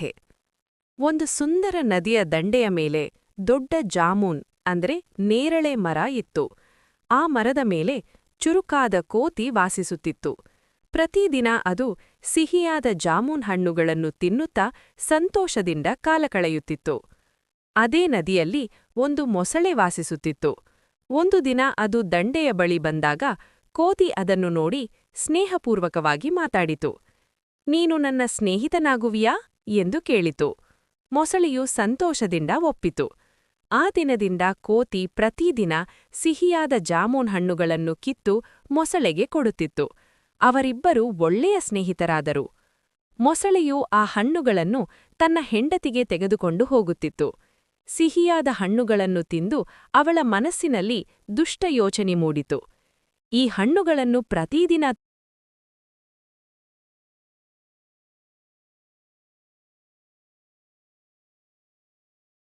ಕಥೆ. ಒಂದು ಸುಂದರ ನದಿಯ ದಂಡೆಯ ಮೇಲೆ ದೊಡ್ಡ ಜಾಮೂನ್ ಅಂದ್ರೆ ನೇರಳೆ ಮರ ಇತ್ತು. ಆ ಮರದ ಮೇಲೆ ಚುರುಕಾದ ಕೋತಿ ವಾಸಿಸುತ್ತಿತ್ತು. ಪ್ರತಿದಿನ ಅದು ಸಿಹಿಯಾದ ಜಾಮೂನ್ ಹಣ್ಣುಗಳನ್ನು ತಿನ್ನುತ್ತಾ ಸಂತೋಷದಿಂದ ಕಾಲ ಕಳೆಯುತ್ತಿತ್ತು. ಅದೇ ನದಿಯಲ್ಲಿ ಒಂದು ಮೊಸಳೆ ವಾಸಿಸುತ್ತಿತ್ತು. ಒಂದು ದಿನ ಅದು ದಂಡೆಯ ಬಳಿ ಬಂದಾಗ ಕೋತಿ ಅದನ್ನು ನೋಡಿ ಸ್ನೇಹಪೂರ್ವಕವಾಗಿ ಮಾತಾಡಿತು. ನೀನು ನನ್ನ ಸ್ನೇಹಿತನಾಗುವಿಯಾ ಎಂದು ಕೇಳಿತು. ಮೊಸಳೆಯು ಸಂತೋಷದಿಂದ ಒಪ್ಪಿತು. ಆ ದಿನದಿಂದ ಕೋತಿ ಪ್ರತಿದಿನ ಸಿಹಿಯಾದ ಜಾಮೂನ್ ಹಣ್ಣುಗಳನ್ನು ಕಿತ್ತು ಮೊಸಳೆಗೆ ಕೊಡುತ್ತಿತ್ತು. ಅವರಿಬ್ಬರೂ ಒಳ್ಳೆಯ ಸ್ನೇಹಿತರಾದರು. ಮೊಸಳೆಯು ಆ ಹಣ್ಣುಗಳನ್ನು ತನ್ನ ಹೆಂಡತಿಗೆ ತೆಗೆದುಕೊಂಡು ಹೋಗುತ್ತಿತ್ತು. ಸಿಹಿಯಾದ ಹಣ್ಣುಗಳನ್ನು ತಿಂದು ಅವಳ ಮನಸ್ಸಿನಲ್ಲಿ ದುಷ್ಟ ಯೋಚನೆ ಮೂಡಿತು. ಈ ಹಣ್ಣುಗಳನ್ನು ಪ್ರತಿದಿನ